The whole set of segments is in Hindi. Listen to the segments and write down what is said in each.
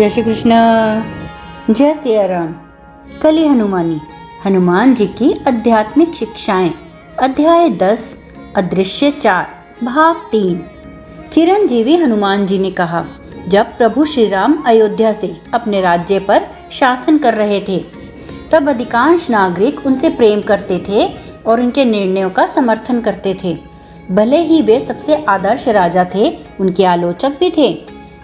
जय श्री कृष्ण। जय सिया राम। कली हनुमानी, हनुमान जी की आध्यात्मिक शिक्षाएं, अध्याय 10, अदृश्य 4, भाग 3। चिरंजीवी हनुमान जी ने कहा, जब प्रभु श्री राम अयोध्या से अपने राज्य पर शासन कर रहे थे, तब अधिकांश नागरिक उनसे प्रेम करते थे और उनके निर्णयों का समर्थन करते थे। भले ही वे सबसे आदर्श राजा थे, उनके आलोचक भी थे।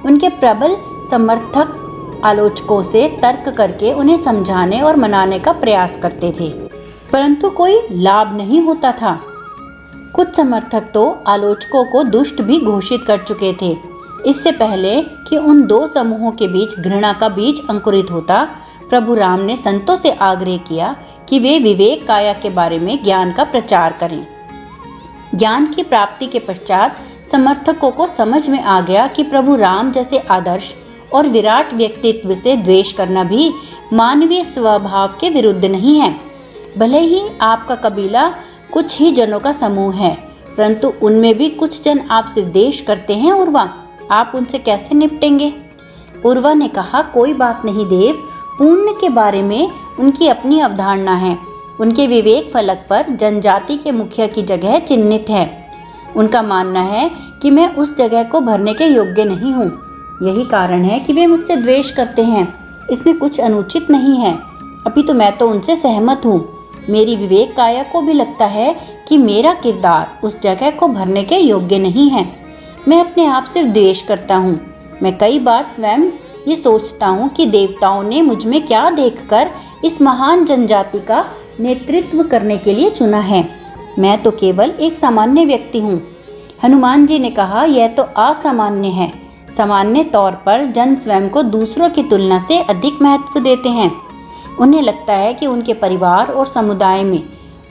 उनके प्रबल समर्थक आलोचकों से तर्क करके उन्हें समझाने और मनाने का प्रयास करते थे, परंतु कोई लाभ नहीं होता था। कुछ समर्थक तो आलोचकों को दुष्ट भी घोषित कर चुके थे। इससे पहले कि उन दो समूहों के बीच घृणा का बीज अंकुरित होता, प्रभु राम ने संतों से आग्रह किया कि वे विवेक काया के बारे में ज्ञान का प्रचार करें। ज्ञान की प्राप्ति के पश्चात समर्थकों को समझ में आ गया कि प्रभु राम जैसे आदर्श और विराट व्यक्तित्व से द्वेष करना भी मानवीय स्वभाव के विरुद्ध नहीं है। भले ही आपका कबीला कुछ ही जनों का समूह है, परंतु उनमें भी कुछ जन आपसे द्वेष करते हैं। उर्वा, आप उनसे कैसे निपटेंगे? उर्वा ने कहा, कोई बात नहीं देव, पुण्य के बारे में उनकी अपनी अवधारणा है। उनके विवेक फलक पर जनजाति के मुखिया की जगह चिन्हित है। उनका मानना है कि मैं उस जगह को भरने के योग्य नहीं हूँ। यही कारण है कि वे मुझसे द्वेष करते हैं। इसमें कुछ अनुचित नहीं है, अभी तो मैं तो उनसे सहमत हूँ। मेरी विवेक काया को भी लगता है कि मेरा किरदार उस जगह को भरने के योग्य नहीं है। मैं अपने आप से द्वेष करता हूँ। मैं कई बार स्वयं ये सोचता हूँ कि देवताओं ने मुझ में क्या देखकर इस महान जनजाति का नेतृत्व करने के लिए चुना है। मैं तो केवल एक सामान्य व्यक्ति हूँ। हनुमान जी ने कहा, यह तो असामान्य है। सामान्य तौर पर जन स्वयं को दूसरों की तुलना से अधिक महत्व देते हैं। उन्हें लगता है कि उनके परिवार और समुदाय में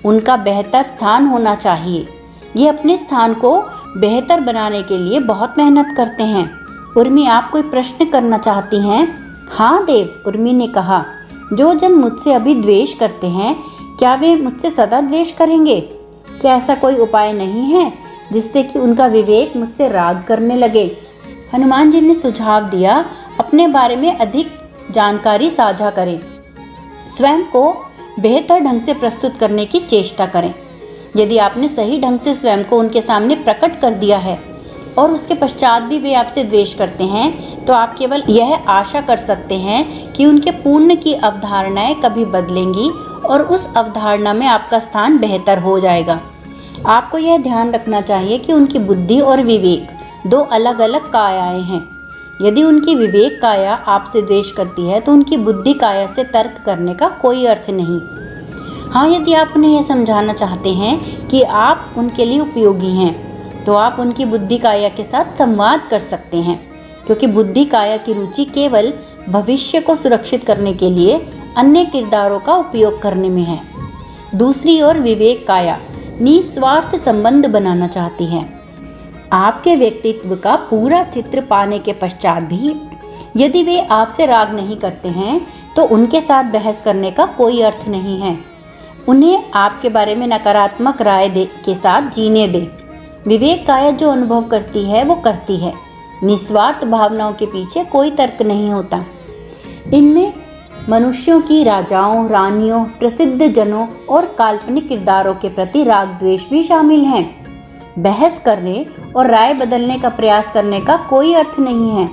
उनका बेहतर स्थान होना चाहिए। ये अपने स्थान को बेहतर बनाने के लिए बहुत मेहनत करते हैं। उर्मी, आप कोई प्रश्न करना चाहती हैं? हाँ देव, उर्मी ने कहा, जो जन मुझसे अभी द्वेष करते हैं, क्या वे मुझसे सदा द्वेष करेंगे? क्या ऐसा कोई उपाय नहीं है जिससे कि उनका विवेक मुझसे राग करने लगे? हनुमान जी ने सुझाव दिया, अपने बारे में अधिक जानकारी साझा करें, स्वयं को बेहतर ढंग से प्रस्तुत करने की चेष्टा करें। यदि आपने सही ढंग से स्वयं को उनके सामने प्रकट कर दिया है और उसके पश्चात भी वे आपसे द्वेष करते हैं, तो आप केवल यह आशा कर सकते हैं कि उनके पुण्य की अवधारणाएं कभी बदलेंगी और उस अवधारणा में आपका स्थान बेहतर हो जाएगा। आपको यह ध्यान रखना चाहिए कि उनकी बुद्धि और विवेक दो अलग अलग कायाएं हैं। यदि उनकी विवेक काया आपसे द्वेष करती है, तो उनकी बुद्धि काया से तर्क करने का कोई अर्थ नहीं। हाँ, यदि आप उन्हें यह समझाना चाहते हैं कि आप उनके लिए उपयोगी हैं, तो आप उनकी बुद्धि काया के साथ संवाद कर सकते हैं, क्योंकि बुद्धि काया की रुचि केवल भविष्य को सुरक्षित करने के लिए अन्य किरदारों का उपयोग करने में है। दूसरी ओर विवेक काया निस्वार्थ संबंध बनाना चाहती है। आपके व्यक्तित्व का पूरा चित्र पाने के पश्चात भी यदि वे आपसे राग नहीं करते हैं, तो उनके साथ बहस करने का कोई अर्थ नहीं है। उन्हें आपके बारे में नकारात्मक राय के साथ जीने दें। विवेक काया जो अनुभव करती है वो करती है। निस्वार्थ भावनाओं के पीछे कोई तर्क नहीं होता। इनमें मनुष्यों की राजाओं, रानियों, प्रसिद्ध जनों और काल्पनिक किरदारों के प्रति राग द्वेष भी शामिल हैं। बहस करने और राय बदलने का प्रयास करने का कोई अर्थ नहीं है।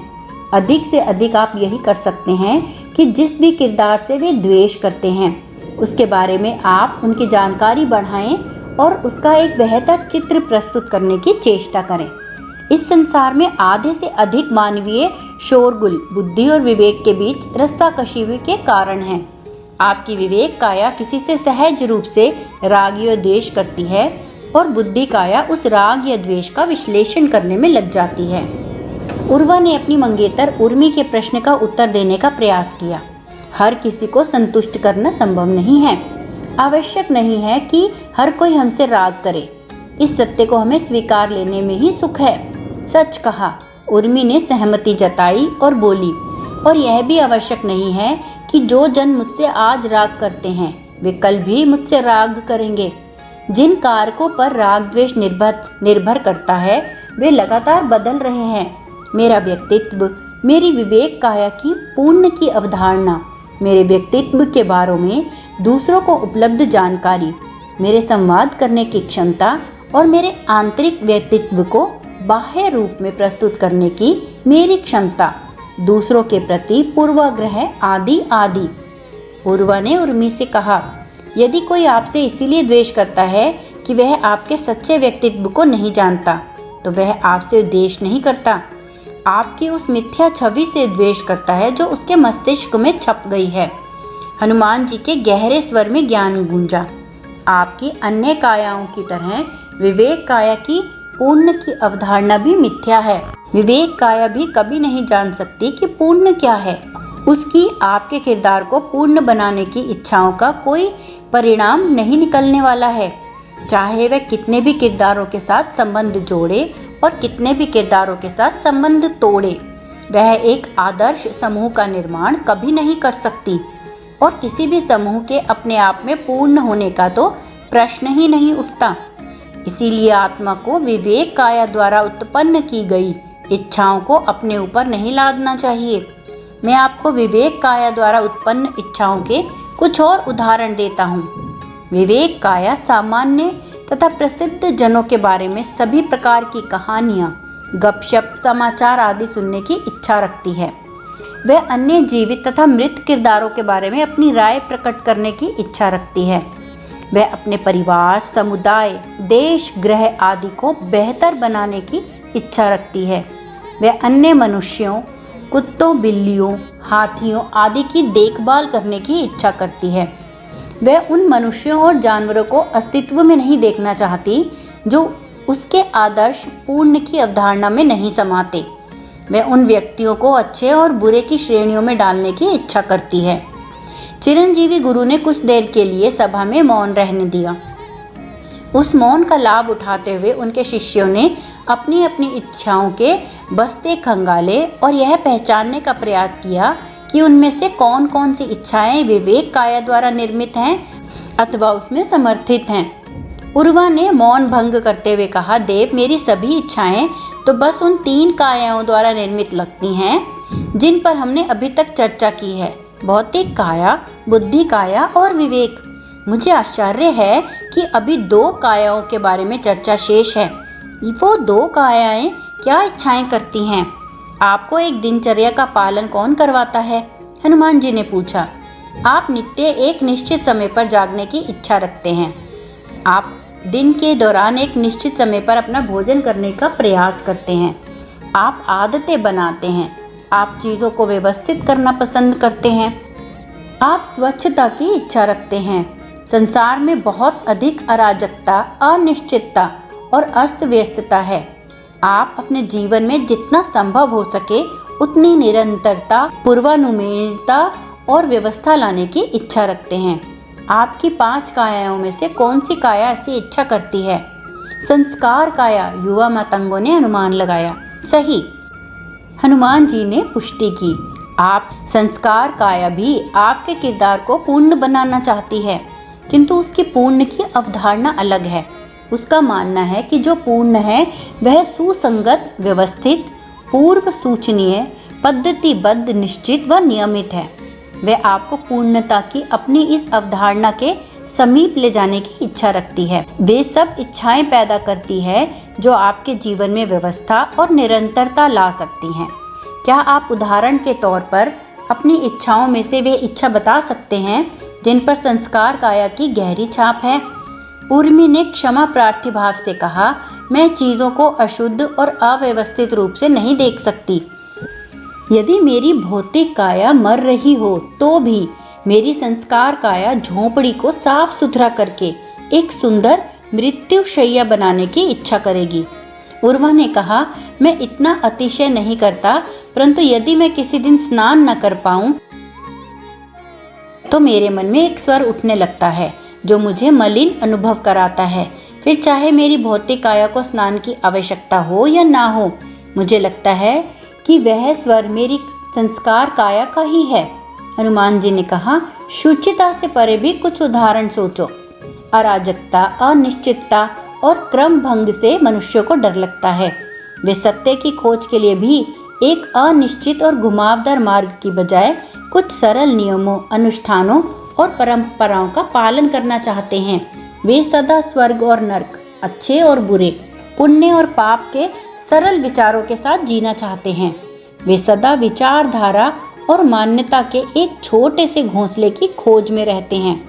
अधिक से अधिक आप यही कर सकते हैं कि जिस भी किरदार से वे द्वेष करते हैं, उसके बारे में आप उनकी जानकारी बढ़ाएं और उसका एक बेहतर चित्र प्रस्तुत करने की चेष्टा करें। इस संसार में आधे से अधिक मानवीय शोरगुल बुद्धि और विवेक के बीच रस्साकशी के कारण है। आपकी विवेक काया किसी से सहज रूप से राग या द्वेष करती है और बुद्धि काया उस राग या द्वेष का विश्लेषण करने में लग जाती है। उर्वा ने अपनी मंगेतर उर्मी के प्रश्न का उत्तर देने का प्रयास किया। हर किसी को संतुष्ट करना संभव नहीं है। आवश्यक नहीं है कि हर कोई हमसे राग करे। इस सत्य को हमें स्वीकार लेने में ही सुख है। सच कहा, उर्मी ने सहमति जताई और बोली, और यह भी आवश्यक नहीं है कि जो जन मुझसे आज राग करते हैं, वे कल भी मुझसे राग करेंगे। जिन कारकों पर राग द्वेष निर्भर करता है, वे लगातार बदल रहे हैं। मेरा व्यक्तित्व, मेरी विवेक काया की पूर्ण की अवधारणा, मेरे व्यक्तित्व के बारे में दूसरों को उपलब्ध जानकारी, मेरे संवाद करने की क्षमता और मेरे आंतरिक व्यक्तित्व को बाह्य रूप में प्रस्तुत करने की मेरी क्षमता, दूसरों के प्रति पूर्वाग्रह आदि आदि। उर्वा ने उर्मी से कहा, यदि कोई आपसे इसीलिए द्वेष करता है कि वह आपके सच्चे व्यक्तित्व को नहीं जानता, तो वह आपसे द्वेष नहीं करता, आपकी उस मिथ्या छवि से द्वेष करता है जो उसके मस्तिष्क में छप गई है। हनुमान जी के गहरे स्वर में ज्ञान गूंजा। आपकी अन्य कायाओं की तरह विवेक काया की पूर्ण की अवधारणा भी मिथ्या है। विवेक काया भी कभी नहीं जान सकती कि पूर्ण क्या है। उसकी आपके किरदार को पूर्ण बनाने की इच्छाओं का कोई परिणाम नहीं निकलने वाला है, चाहे वह कितने भी किरदारों के साथ संबंध जोड़े और कितने भी किरदारों के साथ संबंध तोड़े। वह एक आदर्श समूह का निर्माण कभी नहीं कर सकती और किसी भी समूह के अपने आप में पूर्ण होने का तो प्रश्न ही नहीं उठता। इसीलिए आत्मा को विवेक काया द्वारा उत्पन्न की गई इच्छाओं को अपने ऊपर नहीं लादना चाहिए। मैं आपको विवेक काया द्वारा उत्पन्न इच्छाओं के कुछ और उदाहरण देता हूँ। विवेक काया सामान्य तथा प्रसिद्ध जनों के बारे में सभी प्रकार की कहानियाँ, गपशप, समाचार आदि सुनने की इच्छा रखती है। वह अन्य जीवित तथा मृत किरदारों के बारे में अपनी राय प्रकट करने की इच्छा रखती है। वह अपने परिवार, समुदाय, देश, ग्रह आदि को बेहतर बनाने की इच्छा रखती है। वह अन्य मनुष्यों, कुत्तों, बिल्लियों, हाथियों आदि की देखभाल करने की इच्छा करती है। वह उन मनुष्यों और जानवरों को अस्तित्व में नहीं देखना चाहती जो उसके आदर्श पूर्ण की अवधारणा में नहीं समाते। वह उन व्यक्तियों को अच्छे और बुरे की श्रेणियों में डालने की इच्छा करती है। चिरंजीवी गुरु ने कुछ देर के लिए सभा में मौन रहने दिया। उस मौन का लाभ उठाते हुए उनके शिष्यों ने अपनी अपनी इच्छाओं के बस्ते खंगाले और यह पहचानने का प्रयास किया कि उनमें से कौन कौन सी इच्छाएं विवेक काया द्वारा निर्मित हैं अथवा उसमें समर्थित हैं। उर्वा ने मौन भंग करते हुए कहा, देव, मेरी सभी इच्छाएं तो बस उन 3 कायाओं द्वारा निर्मित लगती हैं जिन पर हमने अभी तक चर्चा की है, भौतिक काया, बुद्धि काया और विवेक। मुझे आश्चर्य है कि अभी 2 कायाओं के बारे में चर्चा शेष है। वो 2 कायाएं क्या इच्छाएं करती हैं? आपको एक दिनचर्या का पालन कौन करवाता है? हनुमान जी ने पूछा। आप नित्य एक निश्चित समय पर जागने की इच्छा रखते हैं। आप दिन के दौरान एक निश्चित समय पर अपना भोजन करने का प्रयास करते हैं। आप आदतें बनाते हैं। आप चीज़ों को व्यवस्थित करना पसंद करते हैं। आप स्वच्छता की इच्छा रखते हैं। संसार में बहुत अधिक अराजकता, अनिश्चितता और अस्त व्यस्तता है। आप अपने जीवन में जितना संभव हो सके उतनी निरंतरता, पूर्वानुमेयता और व्यवस्था लाने की इच्छा रखते हैं। आपकी 5 कायाओं में से कौन सी काया ऐसी इच्छा करती है? संस्कार काया, युवा मातंगों ने अनुमान लगाया। सही, हनुमान जी ने पुष्टि की। आप संस्कार काया भी आपके किरदार को पूर्ण बनाना चाहती है, किंतु उसकी पूर्ण की अवधारणा अलग है। उसका मानना है कि जो पूर्ण है वह सुसंगत, व्यवस्थित, पूर्व सूचनीय, पद्धतिबद्ध, निश्चित व नियमित है। वह आपको पूर्णता की अपनी इस अवधारणा के समीप ले जाने की इच्छा रखती है। वे सब इच्छाएं पैदा करती है जो आपके जीवन में व्यवस्था और निरंतरता ला सकती हैं। क्या आप उदाहरण के तौर पर अपनी इच्छाओं में से वे इच्छा बता सकते हैं जिन पर संस्कार काया की गहरी छाप है? उर्मी ने क्षमा प्रार्थी भाव से कहा, मैं चीज़ों को अशुद्ध और अव्यवस्थित रूप से नहीं देख सकती। यदि मेरी भौतिक काया मर रही हो तो भी मेरी संस्कार काया झोंपड़ी को साफ सुथरा करके एक सुंदर मृत्युशैया बनाने की इच्छा करेगी। उर्वा ने कहा, मैं इतना अतिशय नहीं करता, परंतु यदि मैं किसी दिन स्नान न कर पाऊं तो मेरे मन में एक स्वर उठने लगता है जो मुझे मलिन अनुभव कराता है। फिर चाहे मेरी भौतिक काया को स्नान की आवश्यकता हो या ना हो, मुझे लगता है कि वह स्वर मेरी संस्कार काया का ही है। हनुमान जी ने कहा, शुचिता से परे भी कुछ उदाहरण सोचो। अराजकता, अनिश्चितता और क्रम भंग से मनुष्य को डर लगता है। वे सत्य की खोज के लिए भी एक अनिश्चित और घुमावदार मार्ग की बजाय कुछ सरल नियमों, अनुष्ठानों और परंपराओं का पालन करना चाहते हैं। वे सदा स्वर्ग और नरक, अच्छे और बुरे, पुण्य और पाप के सरल विचारों के साथ जीना चाहते हैं। वे सदा विचारधारा और मान्यता के एक छोटे से घोंसले की खोज में रहते हैं,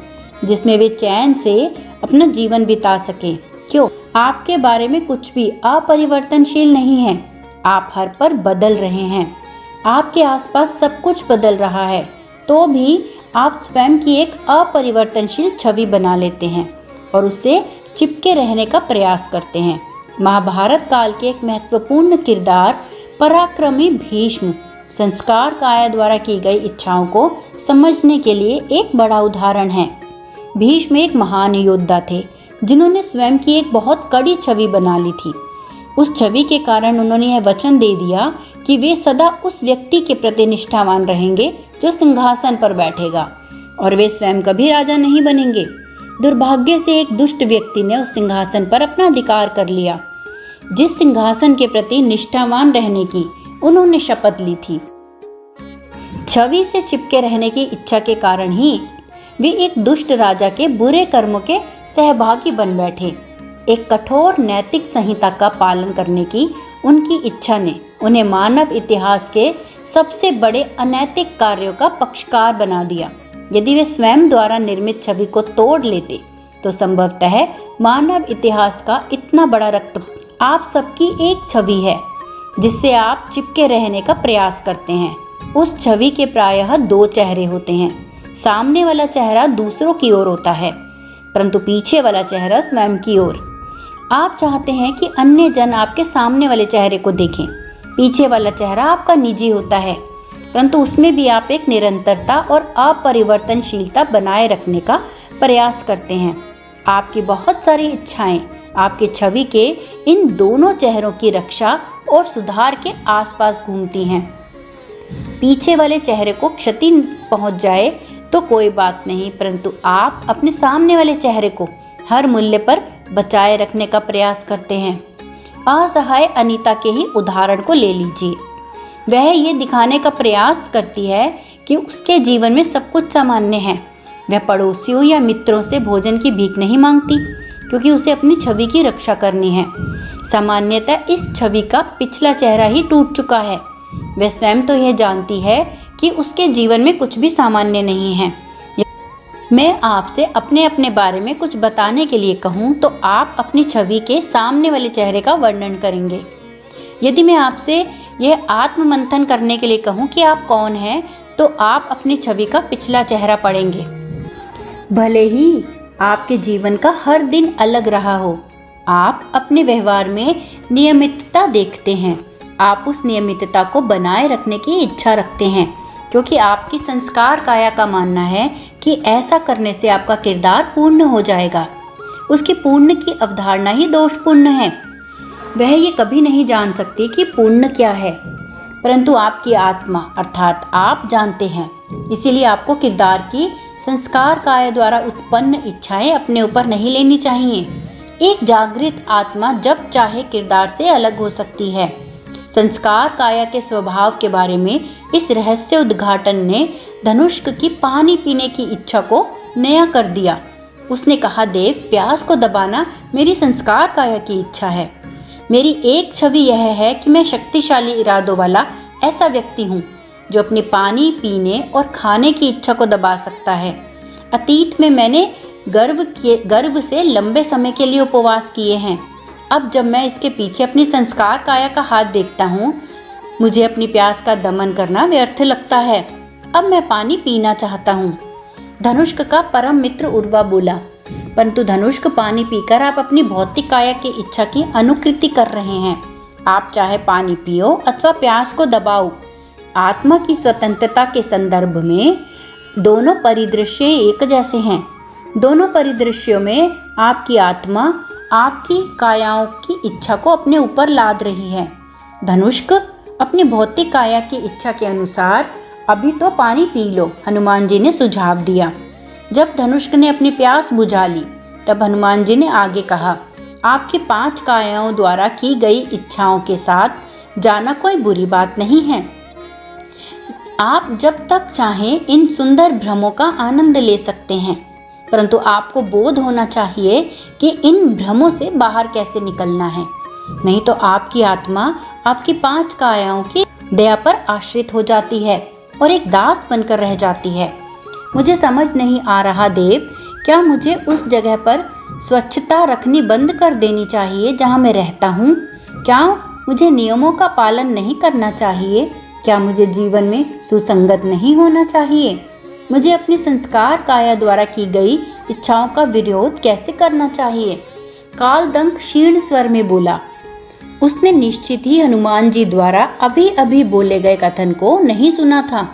जिसमें वे चैन से अपना जीवन बिता सके। क्यों? आपके बारे में कुछ भी अपरिवर्तनशील नहीं है। आप हर पल बदल रहे हैं। आपके आसपास सब कुछ बदल रहा है, तो भी आप स्वयं की एक अपरिवर्तनशील छवि बना लेते हैं और उससे चिपके रहने का प्रयास करते हैं। महाभारत काल के एक महत्वपूर्ण किरदार पराक्रमी भीष्म संस्कार काया द्वारा की गई इच्छाओं को समझने के लिए एक बड़ा उदाहरण है। भीष्म एक महान योद्धा थे, जिन्होंने स्वयं की एक बहुत कड़ी छवि बना ली थी। उस छवि के कारण उन्होंने यह वचन दे दिया कि वे सदा उस व्यक्ति के प्रति निष्ठावान रहेंगे जो सिंहासन पर बैठेगा, और वे स्वयं कभी राजा नहीं बनेंगे। दुर्भाग्य से एक दुष्ट व्यक्ति ने उस सिंहासन पर अपना अधिकार कर लिया, जिस सिंहासन के प्रति निष्ठावान रहने की उन्होंने शपथ ली थी। छवि से चिपके रहने की इच्छा के कारण ही वे एक दुष्ट राजा के बुरे कर्मों के सहभागी बन बैठे। एक कठोर नैतिक संहिता का पालन करने की उनकी इच्छा ने उन्हें मानव इतिहास के सबसे बड़े अनैतिक कार्यों का पक्षकार बना दिया। यदि वे स्वयं द्वारा निर्मित छवि को तोड़ लेते तो संभवतः मानव इतिहास का इतना बड़ा रक्त आप सबकी एक छवि है जिससे आप चिपके रहने का प्रयास करते हैं। उस छवि के प्रायः दो चेहरे होते हैं। सामने वाला चेहरा दूसरों की ओर होता है, परंतु पीछे वाला चेहरा स्वयं की ओर। आप चाहते हैं कि अन्य जन आपके सामने वाले चेहरे को देखें। पीछे वाला चेहरा आपका निजी होता है, परंतु उसमें भी आप एक निरंतरता और अपरिवर्तनशीलता बनाए रखने का प्रयास करते हैं। आपकी बहुत सारी इच्छाएं आपकी छवि के इन दोनों चेहरों की रक्षा और सुधार के आसपास घूमती हैं। पीछे वाले चेहरे को क्षति पहुंच जाए तो कोई बात नहीं, परंतु आप अपने सामने वाले चेहरे को हर मूल्य पर बचाए रखने का प्रयास करते हैं। असहाय अनीता के ही उदाहरण को ले लीजिए। वह ये दिखाने का प्रयास करती है कि उसके जीवन में सब कुछ सामान्य है। वह पड़ोसियों या मित्रों से भोजन की भीख नहीं मांगती, क्योंकि उसे अपनी छवि की रक्षा करनी है। सामान्यतः इस छवि का पिछला चेहरा ही टूट चुका है। वह स्वयं तो यह जानती है कि उसके जीवन में कुछ भी सामान्य नहीं है। मैं आपसे अपने अपने बारे में कुछ बताने के लिए कहूँ तो आप अपनी छवि के सामने वाले चेहरे का वर्णन करेंगे। यदि मैं आपसे यह आत्ममंथन करने के लिए कहूँ कि आप कौन हैं, तो आप अपनी छवि का पिछला चेहरा पढ़ेंगे। भले ही आपके जीवन का हर दिन अलग रहा हो, आप अपने व्यवहार में नियमितता देखते हैं। आप उस नियमितता को बनाए रखने की इच्छा रखते हैं, क्योंकि आपकी संस्कार काया का मानना है कि ऐसा करने से आपका किरदार पूर्ण हो जाएगा। उसकी पूर्ण की अवधारणा ही दोषपूर्ण है। वह ये कभी नहीं जान सकती कि पूर्ण क्या है, परंतु आपकी आत्मा अर्थात आप जानते हैं। इसीलिए आपको किरदार की संस्कार काया द्वारा उत्पन्न इच्छाएं अपने ऊपर नहीं लेनी चाहिए। एक जागृत आत्मा जब चाहे किरदार से अलग हो सकती है। संस्कार काया के स्वभाव के बारे में इस रहस्य उद्घाटन ने धनुष्क की पानी पीने की इच्छा को नया कर दिया। उसने कहा, देव, प्यास को दबाना मेरी संस्कार काया की इच्छा है। मेरी एक छवि यह है कि मैं शक्तिशाली इरादों वाला ऐसा व्यक्ति हूँ जो अपनी पानी पीने और खाने की इच्छा को दबा सकता है। अतीत में मैंने गर्व से लंबे समय के लिए उपवास किए हैं। अब जब मैं इसके पीछे अपनी संस्कार काया का हाथ देखता हूँ, मुझे अपनी प्यास का दमन करना व्यर्थ लगता है। अब मैं पानी पीना चाहता हूँ। धनुष्क का परम मित्र उर्वा बोला, परंतु धनुष्क, पानी पीकर आप अपनी भौतिक काया की इच्छा की अनुकृति कर रहे हैं। आप चाहे पानी पियो अथवा प्यास को दबाओ। आत्मा की स्वतंत्रता के संदर्भ में दोनों परिदृश्य एक जैसे हैं। दोनों परिदृश्यों में आपकी आत्मा आपकी कायाओं की इच्छा को अपने ऊपर लाद रही है। धनुष्क, अपनी भौतिक काया की इच्छा के अनुसार अभी तो पानी पी लो, हनुमान जी ने सुझाव दिया। जब धनुष्क ने अपनी प्यास बुझा ली, तब हनुमान जी ने आगे कहा, आपकी 5 कायाओं द्वारा की गई इच्छाओं के साथ जाना कोई बुरी बात नहीं है। आप जब तक चाहें इन सुंदर भ्रमों का आनंद ले सकते हैं, परंतु आपको बोध होना चाहिए कि इन भ्रमों से बाहर कैसे निकलना है, नहीं तो आपकी आत्मा आपकी 5 कायाओं की दया पर आश्रित हो जाती है और एक दास बनकर रह जाती है। मुझे समझ नहीं आ रहा देव, क्या मुझे उस जगह पर स्वच्छता रखनी बंद कर देनी चाहिए जहाँ मैं रहता हूँ? क्या मुझे नियमों का पालन नहीं करना चाहिए? क्या मुझे जीवन में सुसंगत नहीं होना चाहिए? मुझे अपनी संस्कार काया द्वारा की गई इच्छाओं का विरोध कैसे करना चाहिए? कालदंक क्षीण स्वर में बोला। उसने निश्चित ही हनुमान जी द्वारा अभी अभी बोले गए कथन को नहीं सुना था।